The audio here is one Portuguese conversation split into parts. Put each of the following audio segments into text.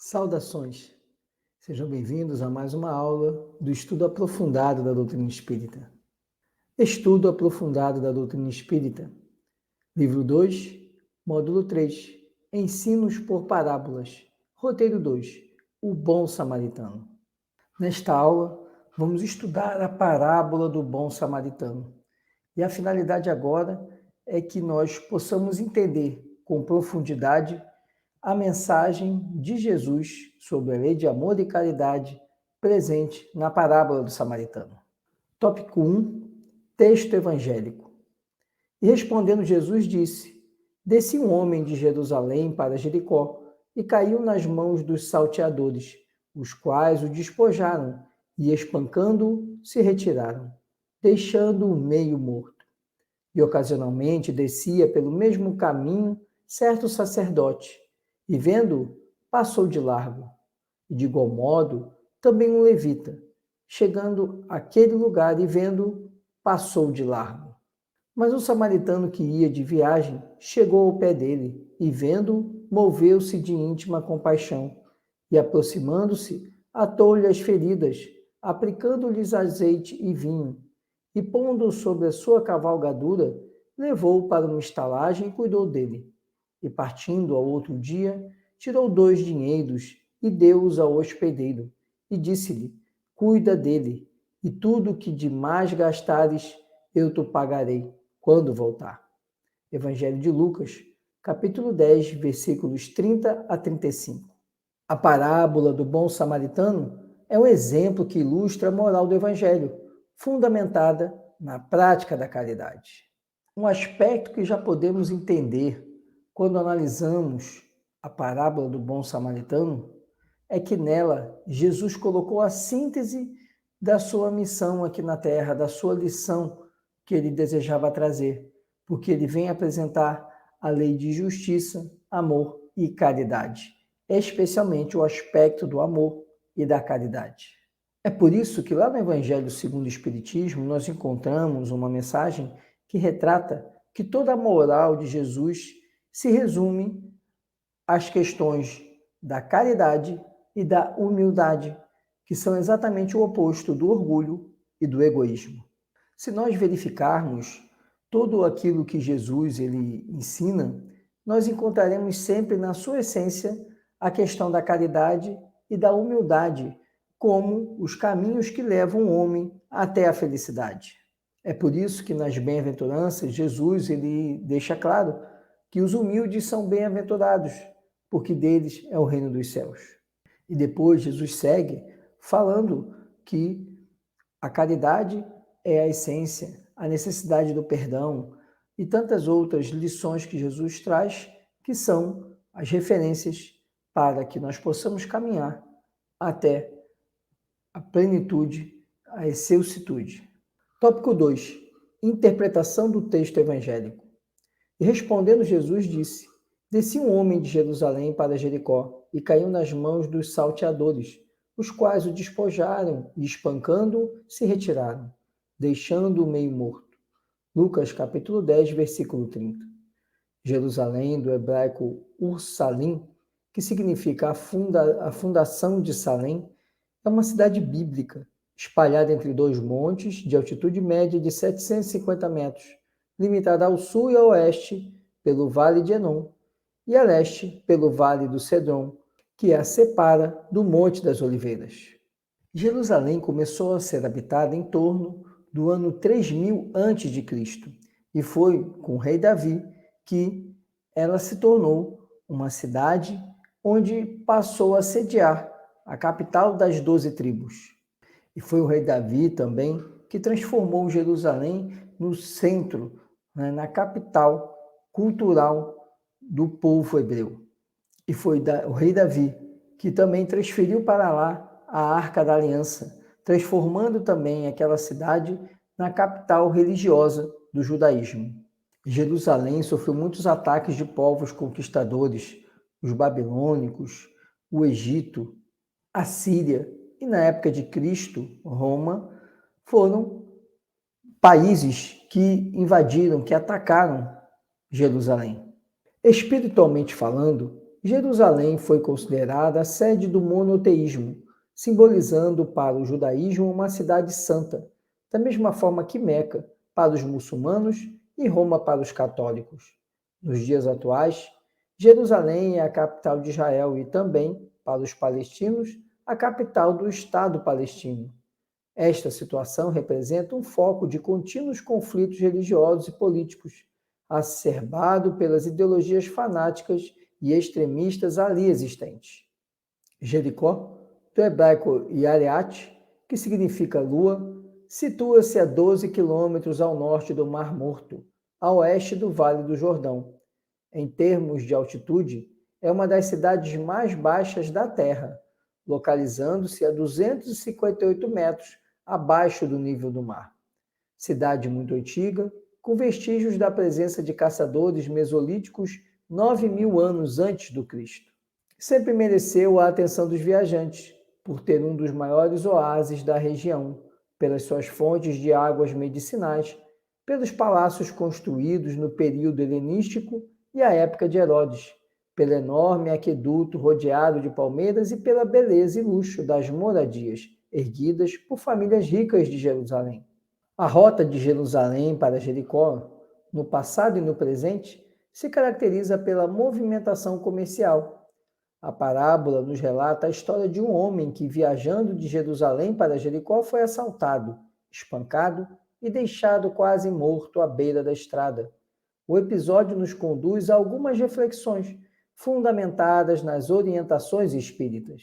Saudações! Sejam bem-vindos a mais uma aula do Estudo Aprofundado da Doutrina Espírita. Estudo Aprofundado da Doutrina Espírita, Livro 2, Módulo 3, Ensinos por Parábolas, Roteiro 2, O Bom Samaritano. Nesta aula, vamos estudar a parábola do Bom Samaritano. E a finalidade agora é que nós possamos entender com profundidade a mensagem de Jesus sobre a lei de amor e caridade presente na parábola do samaritano. Tópico 1, texto evangélico. E respondendo Jesus disse: Descia um homem de Jerusalém para Jericó e caiu nas mãos dos salteadores, os quais o despojaram e, espancando-o, se retiraram, deixando-o meio morto. E ocasionalmente descia pelo mesmo caminho certo sacerdote, e vendo-o, passou de largo. E de igual modo, também um levita, chegando àquele lugar e vendo-o, passou de largo. Mas um samaritano que ia de viagem chegou ao pé dele e, vendo-o, moveu-se de íntima compaixão e, aproximando-se, atou-lhe as feridas, aplicando-lhes azeite e vinho, e, pondo-o sobre a sua cavalgadura, levou-o para uma estalagem e cuidou dele. E partindo ao outro dia, tirou 2 dinheiros e deu-os ao hospedeiro, e disse-lhe: Cuida dele, e tudo o que de mais gastares eu te pagarei, quando voltar. Evangelho de Lucas, capítulo 10, versículos 30 a 35. A parábola do bom samaritano é um exemplo que ilustra a moral do Evangelho, fundamentada na prática da caridade. Um aspecto que já podemos entender quando analisamos a parábola do bom samaritano é que nela Jesus colocou a síntese da sua missão aqui na Terra, da sua lição que ele desejava trazer, porque ele vem apresentar a lei de justiça, amor e caridade, especialmente o aspecto do amor e da caridade. É por isso que lá no Evangelho segundo o Espiritismo nós encontramos uma mensagem que retrata que toda a moral de Jesus se resume às questões da caridade e da humildade, que são exatamente o oposto do orgulho e do egoísmo. Se nós verificarmos tudo aquilo que Jesus ele ensina, nós encontraremos sempre na sua essência a questão da caridade e da humildade como os caminhos que levam o homem até a felicidade. É por isso que nas bem-aventuranças Jesus ele deixa claro que os humildes são bem-aventurados, porque deles é o reino dos céus. E depois Jesus segue falando que a caridade é a essência, a necessidade do perdão e tantas outras lições que Jesus traz, que são as referências para que nós possamos caminhar até a plenitude, a excelsitude. Tópico 2. Interpretação do texto evangélico. E respondendo Jesus disse: Descia um homem de Jerusalém para Jericó e caiu nas mãos dos salteadores, os quais o despojaram e, espancando-o, se retiraram, deixando-o meio morto. Lucas capítulo 10, versículo 30. Jerusalém, do hebraico Ursalim, que significa a fundação de Salém, é uma cidade bíblica, espalhada entre 2 montes, de altitude média de 750 metros, limitada ao sul e ao oeste pelo Vale de Enom, e a leste pelo Vale do Cedron, que a separa do Monte das Oliveiras. Jerusalém começou a ser habitada em torno do ano 3000 a.C., e foi com o rei Davi que ela se tornou uma cidade onde passou a sediar a capital das 12 tribos. E foi o rei Davi também que transformou Jerusalém no centro, na capital cultural do povo hebreu. E foi o rei Davi que também transferiu para lá a Arca da Aliança, transformando também aquela cidade na capital religiosa do judaísmo. Jerusalém sofreu muitos ataques de povos conquistadores, os babilônicos, o Egito, a Síria e, na época de Cristo, Roma, foram países que invadiram, que atacaram Jerusalém. Espiritualmente falando, Jerusalém foi considerada a sede do monoteísmo, simbolizando para o judaísmo uma cidade santa, da mesma forma que Meca para os muçulmanos e Roma para os católicos. Nos dias atuais, Jerusalém é a capital de Israel e também, para os palestinos, a capital do Estado palestino. Esta situação representa um foco de contínuos conflitos religiosos e políticos, exacerbado pelas ideologias fanáticas e extremistas ali existentes. Jericó, do hebraico Yariat, que significa lua, situa-se a 12 quilômetros ao norte do Mar Morto, a oeste do Vale do Jordão. Em termos de altitude, é uma das cidades mais baixas da Terra, localizando-se a 258 metros abaixo do nível do mar. Cidade muito antiga, com vestígios da presença de caçadores mesolíticos 9.000 anos antes do Cristo. Sempre mereceu a atenção dos viajantes, por ter um dos maiores oásis da região, pelas suas fontes de águas medicinais, pelos palácios construídos no período helenístico e a época de Herodes, pelo enorme aqueduto rodeado de palmeiras e pela beleza e luxo das moradias, erguidas por famílias ricas de Jerusalém. A rota de Jerusalém para Jericó, no passado e no presente, se caracteriza pela movimentação comercial. A parábola nos relata a história de um homem que, viajando de Jerusalém para Jericó, foi assaltado, espancado e deixado quase morto à beira da estrada. O episódio nos conduz a algumas reflexões, fundamentadas nas orientações espíritas.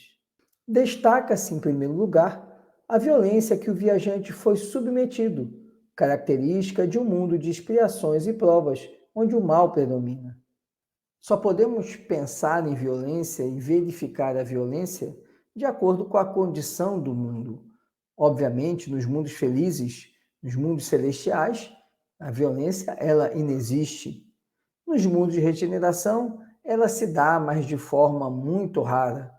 Destaca-se, em primeiro lugar, a violência que o viajante foi submetido, característica de um mundo de expiações e provas, onde o mal predomina. Só podemos pensar em violência e verificar a violência de acordo com a condição do mundo. Obviamente, nos mundos felizes, nos mundos celestiais, a violência ela inexiste. Nos mundos de regeneração, ela se dá, mas de forma muito rara.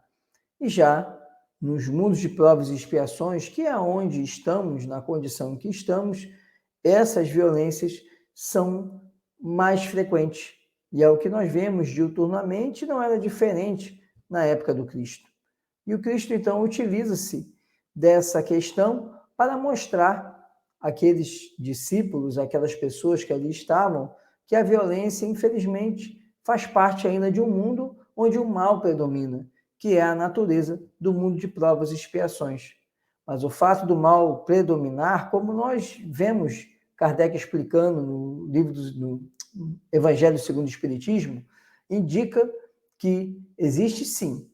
E já nos mundos de provas e expiações, que é onde estamos, na condição em que estamos, essas violências são mais frequentes. E é o que nós vemos diuturnamente, não era diferente na época do Cristo. E o Cristo, então, utiliza-se dessa questão para mostrar àqueles discípulos, aquelas pessoas que ali estavam, que a violência, infelizmente, faz parte ainda de um mundo onde o mal predomina, que é a natureza do mundo de provas e expiações. Mas o fato do mal predominar, como nós vemos Kardec explicando no livro do Evangelho segundo o Espiritismo, indica que existe sim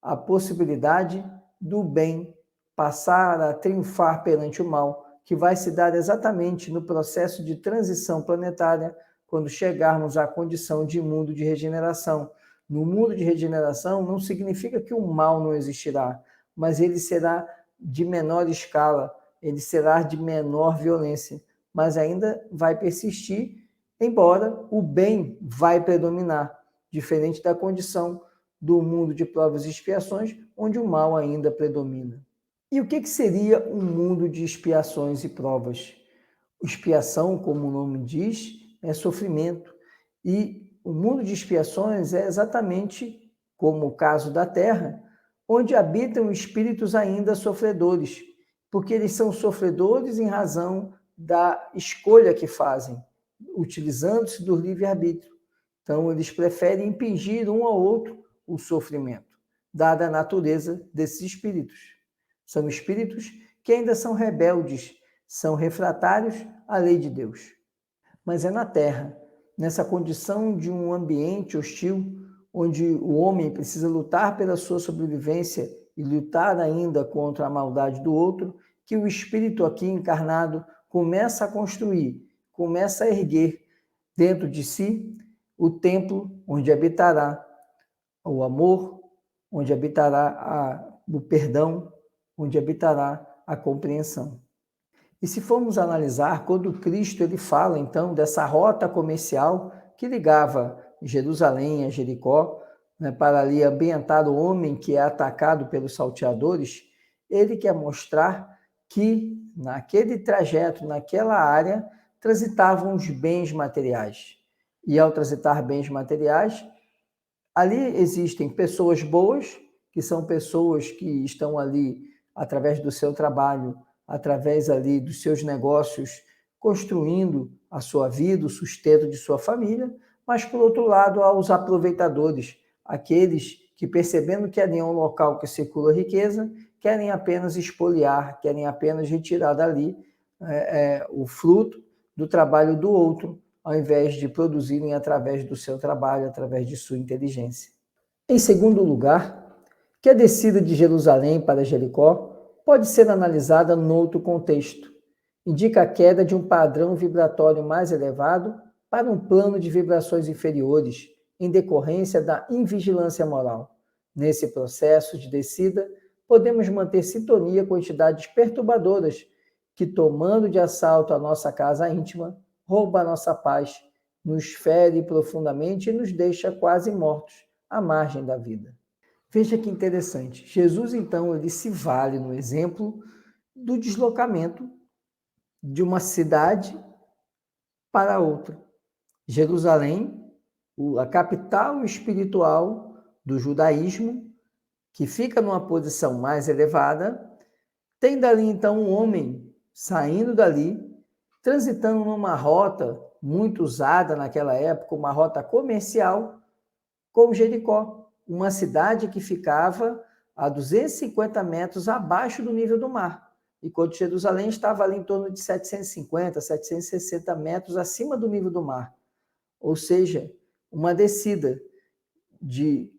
a possibilidade do bem passar a triunfar perante o mal, que vai se dar exatamente no processo de transição planetária, quando chegarmos à condição de mundo de regeneração. No mundo de regeneração não significa que o mal não existirá, mas ele será de menor escala, ele será de menor violência, mas ainda vai persistir, embora o bem vai predominar, diferente da condição do mundo de provas e expiações, onde o mal ainda predomina. E o que seria um mundo de expiações e provas? Expiação, como o nome diz, é sofrimento. E o mundo de expiações é exatamente como o caso da Terra, onde habitam espíritos ainda sofredores, porque eles são sofredores em razão da escolha que fazem, utilizando-se do livre-arbítrio. Então, eles preferem impingir um ao outro o sofrimento, dada a natureza desses espíritos. São espíritos que ainda são rebeldes, são refratários à lei de Deus. Mas é na Terra, nessa condição de um ambiente hostil, onde o homem precisa lutar pela sua sobrevivência e lutar ainda contra a maldade do outro, que o espírito aqui encarnado começa a construir, começa a erguer dentro de si o templo onde habitará o amor, onde habitará o perdão, onde habitará a compreensão. E se formos analisar, quando Cristo ele fala, então, dessa rota comercial que ligava Jerusalém a Jericó, né, para ali ambientar o homem que é atacado pelos salteadores, ele quer mostrar que naquele trajeto, naquela área, transitavam os bens materiais. E ao transitar bens materiais, Ali existem pessoas boas, que são pessoas que estão ali através do seu trabalho, através ali dos seus negócios, construindo a sua vida, o sustento de sua família, mas, por outro lado, há os aproveitadores, aqueles que, percebendo que ali é um local que circula riqueza, querem apenas expoliar, querem apenas retirar dali o fruto do trabalho do outro, ao invés de produzirem através do seu trabalho, através de sua inteligência. Em segundo lugar, que a descida de Jerusalém para Jericó pode ser analisada noutro contexto. Indica a queda de um padrão vibratório mais elevado para um plano de vibrações inferiores, em decorrência da invigilância moral. Nesse processo de descida, podemos manter sintonia com entidades perturbadoras que, tomando de assalto a nossa casa íntima, rouba a nossa paz, nos fere profundamente e nos deixa quase mortos, à margem da vida. Veja que interessante. Jesus, então, ele se vale no exemplo do deslocamento de uma cidade para outra. Jerusalém, a capital espiritual do judaísmo, que fica numa posição mais elevada, tem dali, então, um homem saindo dali, transitando numa rota muito usada naquela época, uma rota comercial, como Jericó, uma cidade que ficava a 250 metros abaixo do nível do mar, enquanto Jerusalém estava ali em torno de 750, 760 metros acima do nível do mar. Ou seja, uma descida de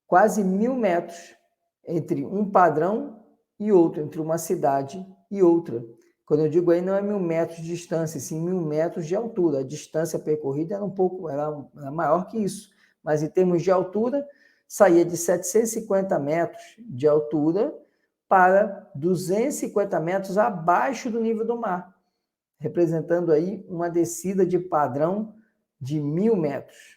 quase 1.000 metros entre um padrão e outro, entre uma cidade e outra. Quando eu digo aí, não é 1.000 metros de distância, sim 1.000 metros de altura. A distância percorrida era maior que isso. Mas em termos de altura, saía de 750 metros de altura para 250 metros abaixo do nível do mar, representando aí uma descida de padrão de 1.000 metros.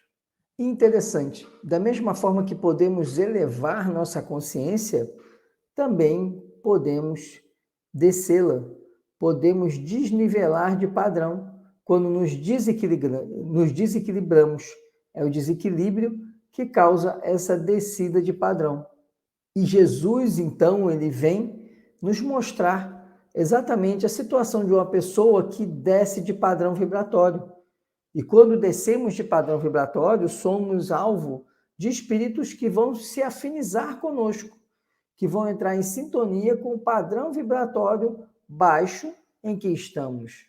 Interessante, da mesma forma que podemos elevar nossa consciência, também podemos descê-la, podemos desnivelar de padrão quando nos desequilibramos. É o desequilíbrio que causa essa descida de padrão. E Jesus, então, ele vem nos mostrar exatamente a situação de uma pessoa que desce de padrão vibratório. E quando descemos de padrão vibratório, somos alvo de espíritos que vão se afinizar conosco, que vão entrar em sintonia com o padrão vibratório baixo em que estamos.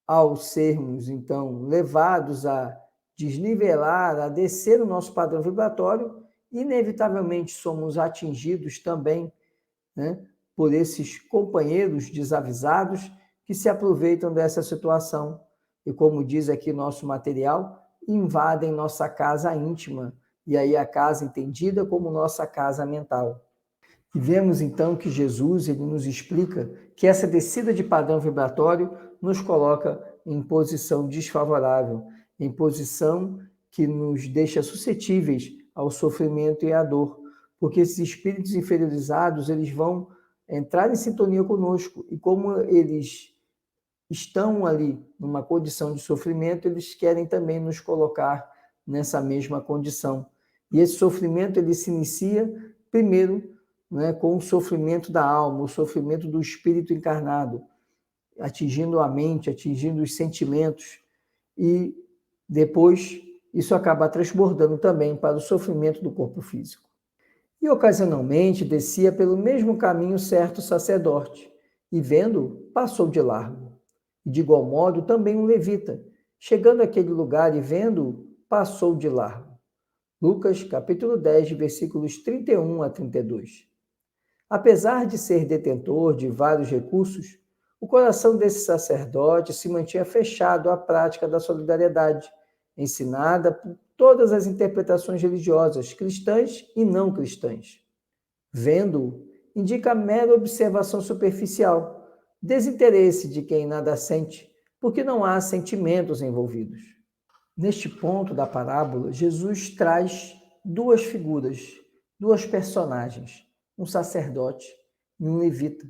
Ao sermos, então, levados a desnivelar, a descer o nosso padrão vibratório, inevitavelmente somos atingidos também, né, por esses companheiros desavisados que se aproveitam dessa situação e, como diz aqui nosso material, invadem nossa casa íntima, e aí a casa entendida como nossa casa mental. E vemos então que Jesus ele nos explica que essa descida de padrão vibratório nos coloca em posição desfavorável, em posição que nos deixa suscetíveis ao sofrimento e à dor, porque esses espíritos inferiorizados eles vão entrar em sintonia conosco, e como eles estão ali numa condição de sofrimento, eles querem também nos colocar nessa mesma condição. E esse sofrimento ele se inicia primeiro, né, com o sofrimento da alma, o sofrimento do espírito encarnado, atingindo a mente, atingindo os sentimentos, e depois isso acaba transbordando também para o sofrimento do corpo físico. E ocasionalmente descia pelo mesmo caminho certo sacerdote, e vendo, passou de largo. E de igual modo também um levita, chegando àquele lugar e vendo, passou de largo. Lucas capítulo 10, versículos 31 a 32. Apesar de ser detentor de vários recursos, o coração desse sacerdote se mantinha fechado à prática da solidariedade, ensinada por todas as interpretações religiosas, cristãs e não cristãs. Vendo-o, indica mera observação superficial, desinteresse de quem nada sente, porque não há sentimentos envolvidos. Neste ponto da parábola, Jesus traz duas figuras, duas personagens, um sacerdote e um levita,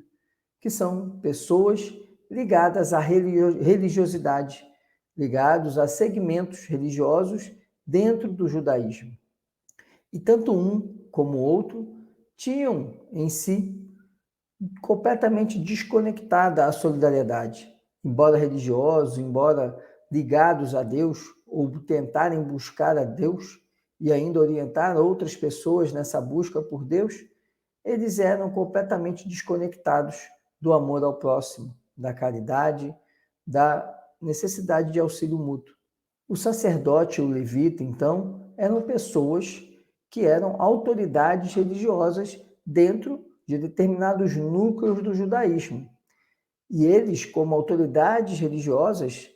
que são pessoas ligadas à religiosidade, ligados a segmentos religiosos dentro do judaísmo. E tanto um como o outro tinham em si completamente desconectada a solidariedade. Embora religiosos, embora ligados a Deus, ou tentarem buscar a Deus e ainda orientar outras pessoas nessa busca por Deus, eles eram completamente desconectados do amor ao próximo, da caridade, da necessidade de auxílio mútuo. O sacerdote e o levita, então, eram pessoas que eram autoridades religiosas dentro de determinados núcleos do judaísmo. E eles, como autoridades religiosas,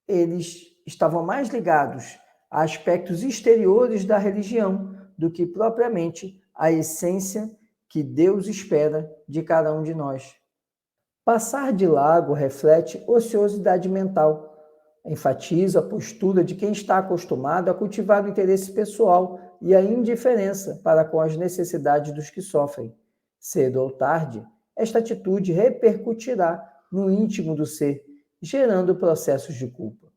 eles estavam mais ligados a aspectos exteriores da religião do que propriamente a essência que Deus espera de cada um de nós. Passar de largo reflete ociosidade mental, enfatiza a postura de quem está acostumado a cultivar o interesse pessoal e a indiferença para com as necessidades dos que sofrem. Cedo ou tarde, esta atitude repercutirá no íntimo do ser, gerando processos de culpa.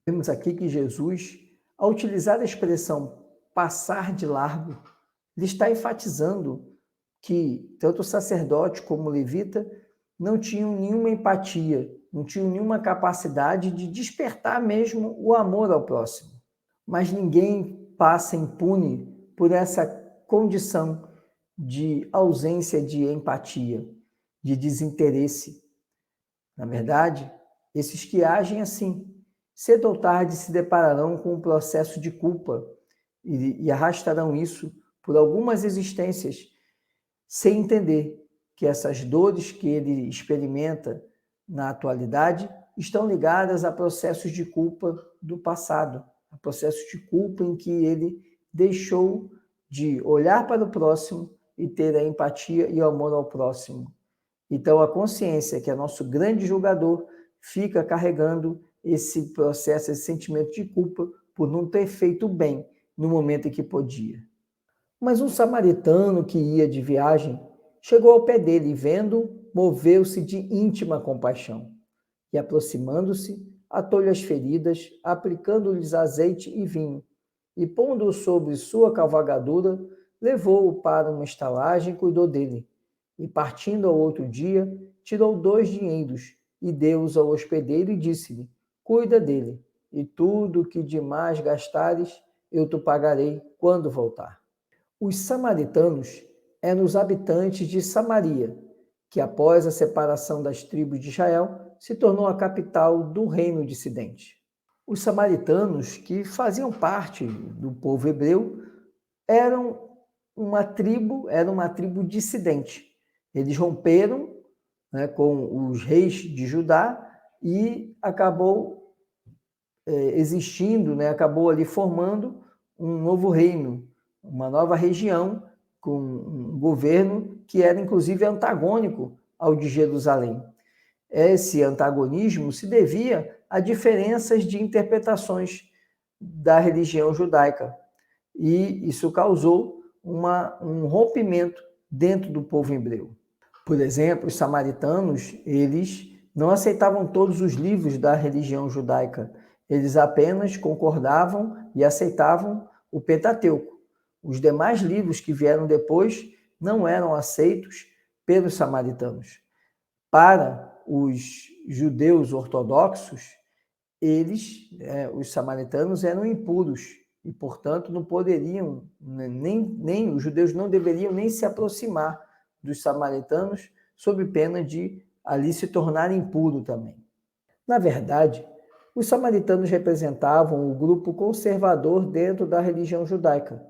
Vemos aqui que Jesus, ao utilizar a expressão passar de largo, ele está enfatizando que tanto o sacerdote como o levita não tinham nenhuma empatia, não tinham nenhuma capacidade de despertar mesmo o amor ao próximo. Mas ninguém passa impune por essa condição de ausência de empatia, de desinteresse. Na verdade, esses que agem assim, cedo ou tarde se depararão com um processo de culpa e arrastarão isso por algumas existências, sem entender que essas dores que ele experimenta na atualidade estão ligadas a processos de culpa do passado, a processos de culpa em que ele deixou de olhar para o próximo e ter a empatia e o amor ao próximo. Então, a consciência, que é nosso grande julgador, fica carregando esse processo, esse sentimento de culpa por não ter feito bem no momento em que podia. Mas um samaritano que ia de viagem chegou ao pé dele e, vendo, moveu-se de íntima compaixão. E, aproximando-se, atou-lhe as feridas, aplicando-lhes azeite e vinho, e, pondo-o sobre sua cavalgadura, levou-o para uma estalagem e cuidou dele. E, partindo ao outro dia, tirou 2 dinheiros e deu-os ao hospedeiro e disse-lhe: cuida dele, e tudo o que demais gastares, eu te pagarei quando voltar. Os samaritanos eram os habitantes de Samaria, que após a separação das tribos de Israel, se tornou a capital do reino dissidente. Os samaritanos, que faziam parte do povo hebreu, eram uma tribo dissidente. Eles romperam, né, com os reis de Judá e acabou existindo, né, acabou ali formando um novo reino, uma nova região com um governo que era inclusive antagônico ao de Jerusalém. Esse antagonismo se devia a diferenças de interpretações da religião judaica. E isso causou um rompimento dentro do povo hebreu. Por exemplo, os samaritanos, eles não aceitavam todos os livros da religião judaica. Eles apenas concordavam e aceitavam o Pentateuco. Os demais livros que vieram depois não eram aceitos pelos samaritanos. Para os judeus ortodoxos, os samaritanos eram impuros e, portanto, não poderiam, nem os judeus não deveriam nem se aproximar dos samaritanos sob pena de ali se tornar impuro também. Na verdade, os samaritanos representavam o grupo conservador dentro da religião judaica.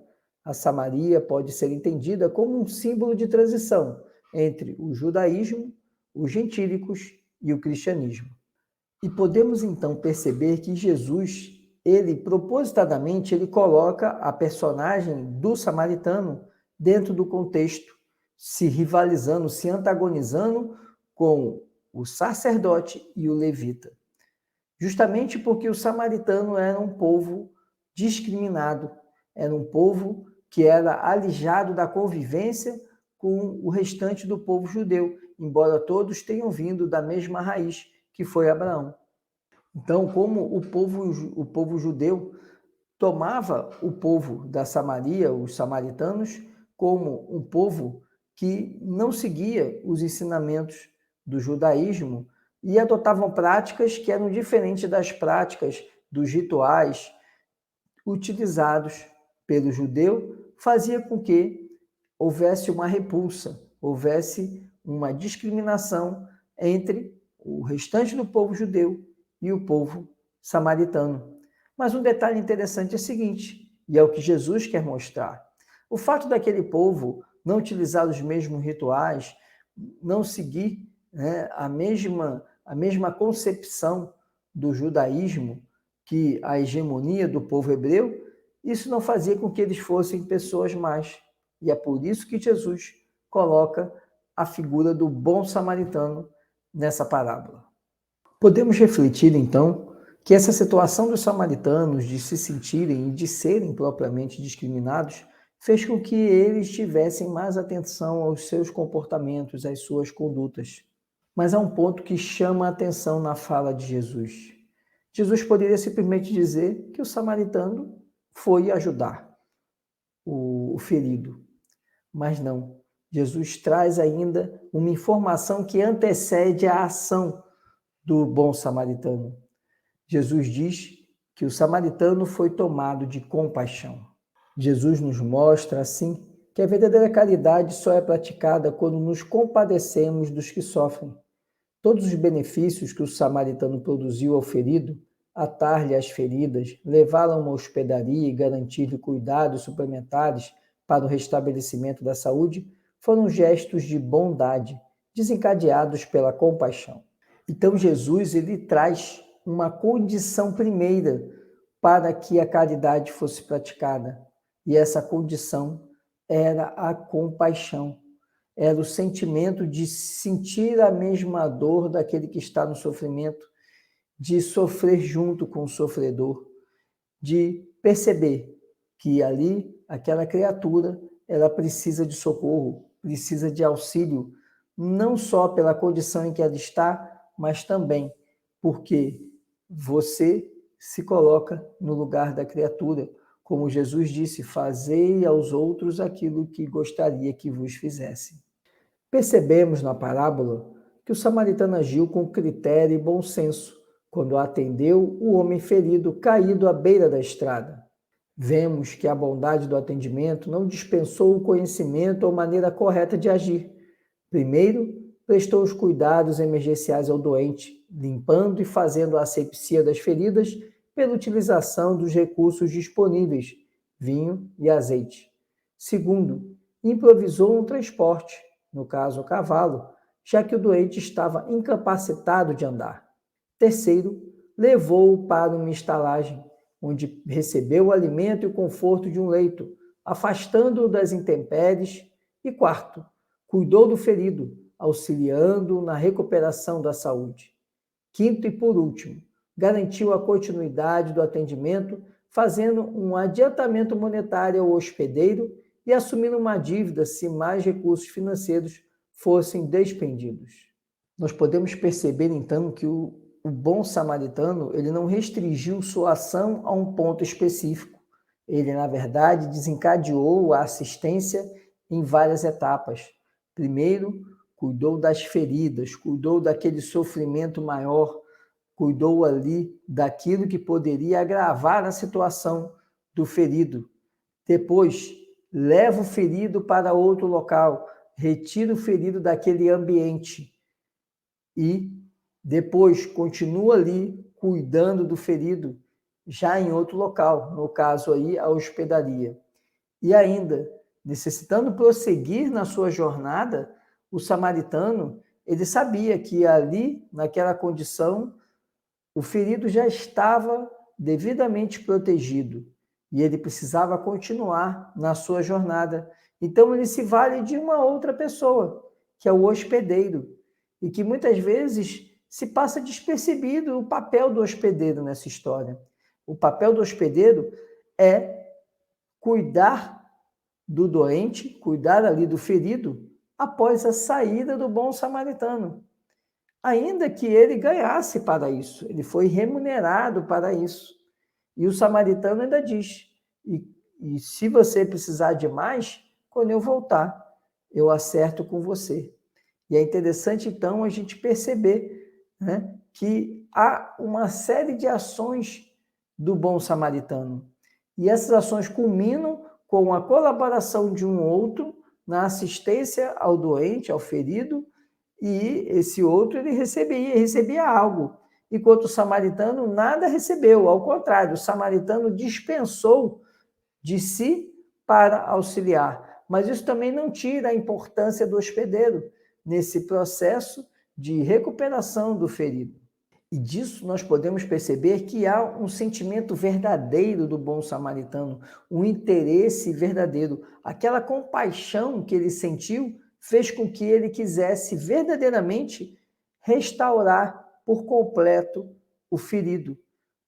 A Samaria pode ser entendida como um símbolo de transição entre o judaísmo, os gentílicos e o cristianismo. E podemos então perceber que Jesus, ele propositadamente, ele coloca a personagem do samaritano dentro do contexto, se rivalizando, se antagonizando com o sacerdote e o levita. Justamente porque o samaritano era um povo discriminado, era um povo que era alijado da convivência com o restante do povo judeu, embora todos tenham vindo da mesma raiz, que foi Abraão. Então, como o povo judeu, tomava o povo da Samaria, os samaritanos, como um povo que não seguia os ensinamentos do judaísmo e adotavam práticas que eram diferentes das práticas dos rituais utilizados pelo judeu, fazia com que houvesse uma repulsa, houvesse uma discriminação entre o restante do povo judeu e o povo samaritano. Mas um detalhe interessante é o seguinte, e é o que Jesus quer mostrar. O fato daquele povo não utilizar os mesmos rituais, não seguir, né, a mesma concepção do judaísmo, que a hegemonia do povo hebreu, isso não fazia com que eles fossem pessoas más. E é por isso que Jesus coloca a figura do bom samaritano nessa parábola. Podemos refletir, então, que essa situação dos samaritanos de se sentirem e de serem propriamente discriminados fez com que eles tivessem mais atenção aos seus comportamentos, às suas condutas. Mas há um ponto que chama a atenção na fala de Jesus. Jesus poderia simplesmente dizer que o samaritano foi ajudar o ferido. Mas não. Jesus traz ainda uma informação que antecede a ação do bom samaritano. Jesus diz que o samaritano foi tomado de compaixão. Jesus nos mostra, assim, que a verdadeira caridade só é praticada quando nos compadecemos dos que sofrem. Todos os benefícios que o samaritano produziu ao ferido, atar-lhe as feridas, levá-lo a uma hospedaria e garantir-lhe cuidados suplementares para o restabelecimento da saúde, foram gestos de bondade, desencadeados pela compaixão. Então Jesus ele traz uma condição primeira para que a caridade fosse praticada, e essa condição era a compaixão. Era o sentimento de sentir a mesma dor daquele que está no sofrimento, de sofrer junto com o sofredor, de perceber que ali, aquela criatura, ela precisa de socorro, precisa de auxílio, não só pela condição em que ela está, mas também porque você se coloca no lugar da criatura. Como Jesus disse, fazei aos outros aquilo que gostaria que vos fizessem. Percebemos na parábola que o samaritano agiu com critério e bom senso, quando atendeu o homem ferido caído à beira da estrada. Vemos que a bondade do atendimento não dispensou o conhecimento ou maneira correta de agir. Primeiro, prestou os cuidados emergenciais ao doente, limpando e fazendo a asepsia das feridas pela utilização dos recursos disponíveis, vinho e azeite. Segundo, improvisou um transporte, no caso o cavalo, já que o doente estava incapacitado de andar. Terceiro, levou-o para uma estalagem, onde recebeu o alimento e o conforto de um leito, afastando-o das intempéries. E quarto, cuidou do ferido, auxiliando-o na recuperação da saúde. Quinto e por último, garantiu a continuidade do atendimento, fazendo um adiantamento monetário ao hospedeiro e assumindo uma dívida se mais recursos financeiros fossem despendidos. Nós podemos perceber, então, que o bom samaritano ele não restringiu sua ação a um ponto específico. Ele, na verdade, desencadeou a assistência em várias etapas. Primeiro, cuidou das feridas, cuidou daquele sofrimento maior, cuidou ali daquilo que poderia agravar a situação do ferido. Depois, leva o ferido para outro local, retira o ferido daquele ambiente e depois continua ali cuidando do ferido já em outro local, no caso aí a hospedaria. E ainda, necessitando prosseguir na sua jornada, o samaritano, ele sabia que ali, naquela condição, o ferido já estava devidamente protegido e ele precisava continuar na sua jornada. Então, ele se vale de uma outra pessoa, que é o hospedeiro, e que muitas vezes se passa despercebido o papel do hospedeiro nessa história. O papel do hospedeiro é cuidar do doente, cuidar ali do ferido, após a saída do bom samaritano. Ainda que ele ganhasse para isso, ele foi remunerado para isso. E o samaritano ainda diz, e se você precisar de mais, quando eu voltar, eu acerto com você. E é interessante, então, a gente perceber, né, que há uma série de ações do bom samaritano. E essas ações culminam com a colaboração de um outro na assistência ao doente, ao ferido, e esse outro ele recebia algo, enquanto o samaritano nada recebeu, ao contrário, o samaritano dispensou de si para auxiliar. Mas isso também não tira a importância do hospedeiro nesse processo de recuperação do ferido. E disso nós podemos perceber que há um sentimento verdadeiro do bom samaritano, um interesse verdadeiro. Aquela compaixão que ele sentiu fez com que ele quisesse verdadeiramente restaurar por completo o ferido,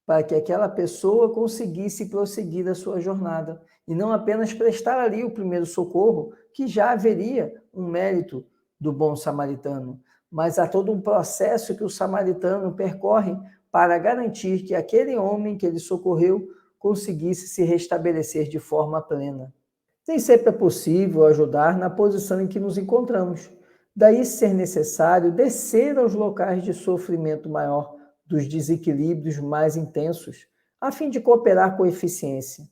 para que aquela pessoa conseguisse prosseguir a sua jornada e não apenas prestar ali o primeiro socorro, que já haveria um mérito do bom samaritano, mas há todo um processo que o samaritano percorre para garantir que aquele homem que ele socorreu conseguisse se restabelecer de forma plena. Nem sempre é possível ajudar na posição em que nos encontramos. Daí ser necessário descer aos locais de sofrimento maior, dos desequilíbrios mais intensos, a fim de cooperar com eficiência.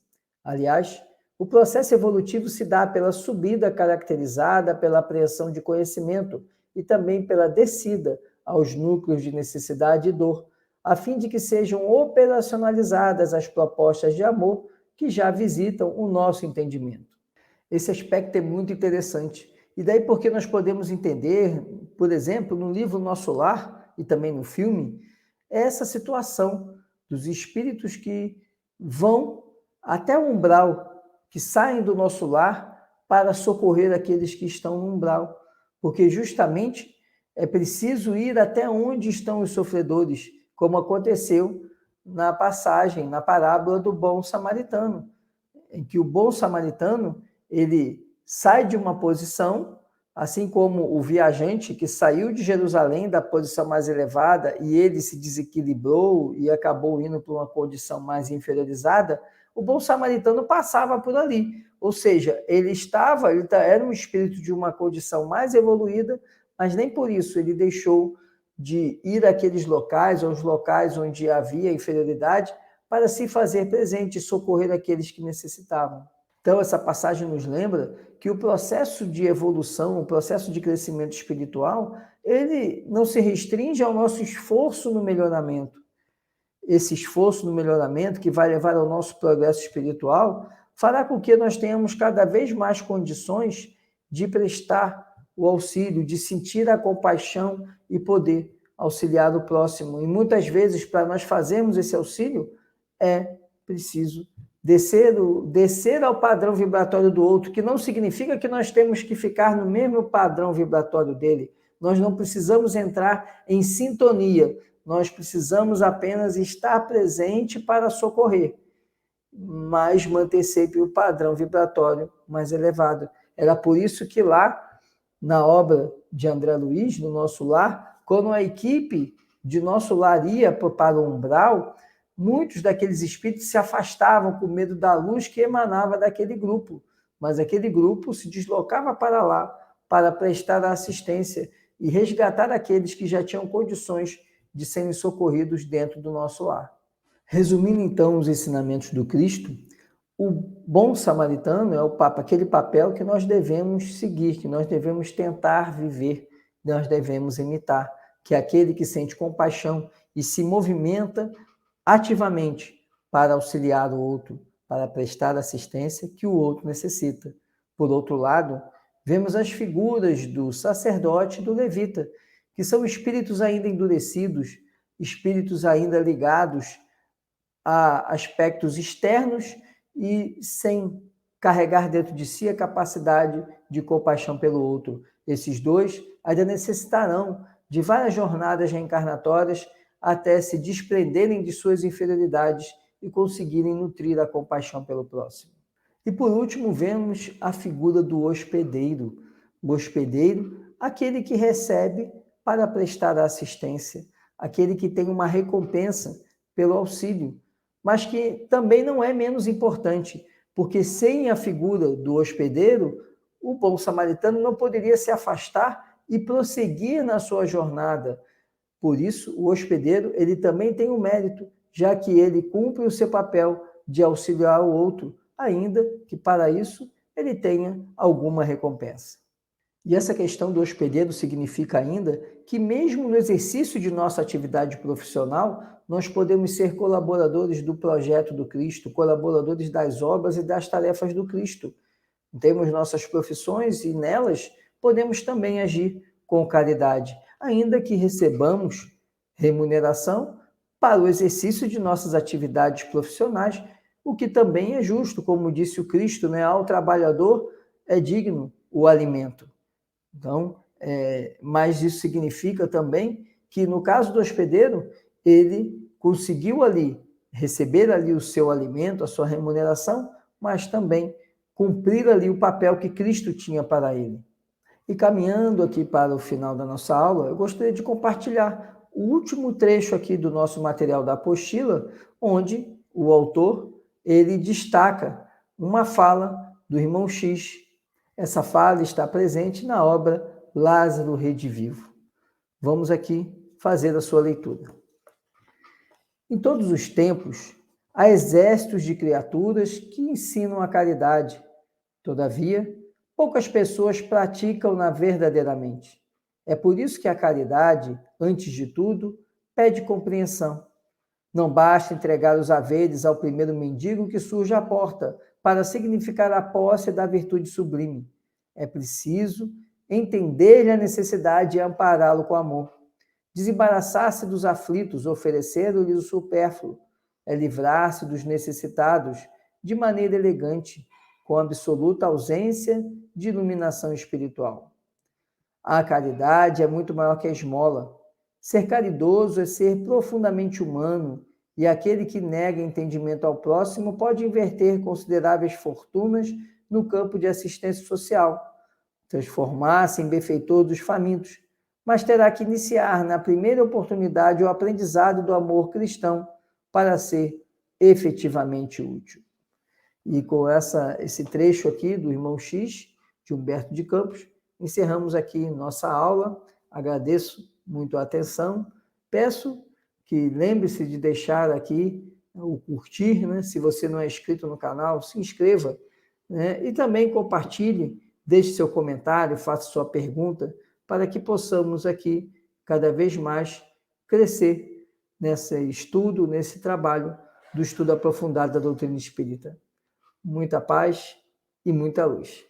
Aliás, o processo evolutivo se dá pela subida caracterizada pela apreensão de conhecimento e também pela descida aos núcleos de necessidade e dor, a fim de que sejam operacionalizadas as propostas de amor que já visitam o nosso entendimento. Esse aspecto é muito interessante. E daí porque nós podemos entender, por exemplo, no livro Nosso Lar e também no filme, essa situação dos espíritos que vão até o umbral, que saem do nosso lar para socorrer aqueles que estão no umbral. Porque justamente é preciso ir até onde estão os sofredores, como aconteceu na passagem, na parábola do bom samaritano, em que o bom samaritano ele sai de uma posição, assim como o viajante que saiu de Jerusalém da posição mais elevada e ele se desequilibrou e acabou indo para uma condição mais inferiorizada, o bom samaritano passava por ali. Ou seja, ele era um espírito de uma condição mais evoluída, mas nem por isso ele deixou de ir àqueles locais, aos locais onde havia inferioridade, para se fazer presente e socorrer aqueles que necessitavam. Então, essa passagem nos lembra que o processo de evolução, o processo de crescimento espiritual, ele não se restringe ao nosso esforço no melhoramento. Esse esforço no melhoramento, que vai levar ao nosso progresso espiritual, fará com que nós tenhamos cada vez mais condições de prestar o auxílio, de sentir a compaixão e poder auxiliar o próximo. E muitas vezes, para nós fazermos esse auxílio, é preciso descer ao padrão vibratório do outro, que não significa que nós temos que ficar no mesmo padrão vibratório dele. Nós não precisamos entrar em sintonia, nós precisamos apenas estar presente para socorrer, mas manter sempre o padrão vibratório mais elevado. Era por isso que lá, na obra de André Luiz, no Nosso Lar, quando a equipe de Nosso Lar ia para o umbral, muitos daqueles espíritos se afastavam com medo da luz que emanava daquele grupo, mas aquele grupo se deslocava para lá para prestar a assistência e resgatar aqueles que já tinham condições de serem socorridos dentro do nosso lar. Resumindo então os ensinamentos do Cristo, o bom samaritano é aquele papel que nós devemos seguir, que nós devemos tentar viver, nós devemos imitar, que é aquele que sente compaixão e se movimenta ativamente para auxiliar o outro, para prestar assistência que o outro necessita. Por outro lado, vemos as figuras do sacerdote e do levita, que são espíritos ainda endurecidos, espíritos ainda ligados a aspectos externos e sem carregar dentro de si a capacidade de compaixão pelo outro. Esses dois ainda necessitarão de várias jornadas reencarnatórias até se desprenderem de suas inferioridades e conseguirem nutrir a compaixão pelo próximo. E por último, vemos a figura do hospedeiro. O hospedeiro, aquele que recebe para prestar assistência, aquele que tem uma recompensa pelo auxílio. mas que também não é menos importante, porque sem a figura do hospedeiro, o bom samaritano não poderia se afastar e prosseguir na sua jornada. Por isso, o hospedeiro ele também tem um mérito, já que ele cumpre o seu papel de auxiliar o outro, ainda que para isso ele tenha alguma recompensa. E essa questão do hospedeiro significa ainda que, mesmo no exercício de nossa atividade profissional, nós podemos ser colaboradores do projeto do Cristo, colaboradores das obras e das tarefas do Cristo. Temos nossas profissões e nelas podemos também agir com caridade, ainda que recebamos remuneração para o exercício de nossas atividades profissionais, o que também é justo, como disse o Cristo, né? Ao trabalhador é digno o alimento. Então, mas isso significa também que, no caso do hospedeiro, ele conseguiu ali receber ali o seu alimento, a sua remuneração, mas também cumprir ali o papel que Cristo tinha para ele. E caminhando aqui para o final da nossa aula, eu gostaria de compartilhar o último trecho aqui do nosso material da apostila, onde o autor ele destaca uma fala do irmão X. Essa fala está presente na obra Lázaro Redivivo. Vamos aqui fazer a sua leitura. Em todos os tempos, há exércitos de criaturas que ensinam a caridade. Todavia, poucas pessoas praticam-na verdadeiramente. É por isso que a caridade, antes de tudo, pede compreensão. Não basta entregar os haveres ao primeiro mendigo que surge à porta para significar a posse da virtude sublime. É preciso entender-lhe a necessidade e ampará-lo com amor. Desembaraçar-se dos aflitos, oferecer-lhes o supérfluo. É livrar-se dos necessitados de maneira elegante, com absoluta ausência de iluminação espiritual. A caridade é muito maior que a esmola. Ser caridoso é ser profundamente humano, e aquele que nega entendimento ao próximo pode inverter consideráveis fortunas no campo de assistência social, transformar-se em benfeitor dos famintos, mas terá que iniciar na primeira oportunidade o aprendizado do amor cristão para ser efetivamente útil. E com esse trecho aqui do irmão X, de Humberto de Campos, encerramos aqui nossa aula. Agradeço muito a atenção. Peço que lembre-se de deixar aqui o curtir, né? Se você não é inscrito no canal, se inscreva, né? E também compartilhe, deixe seu comentário, faça sua pergunta, para que possamos aqui cada vez mais crescer nesse estudo, nesse trabalho do estudo aprofundado da doutrina espírita. Muita paz e muita luz.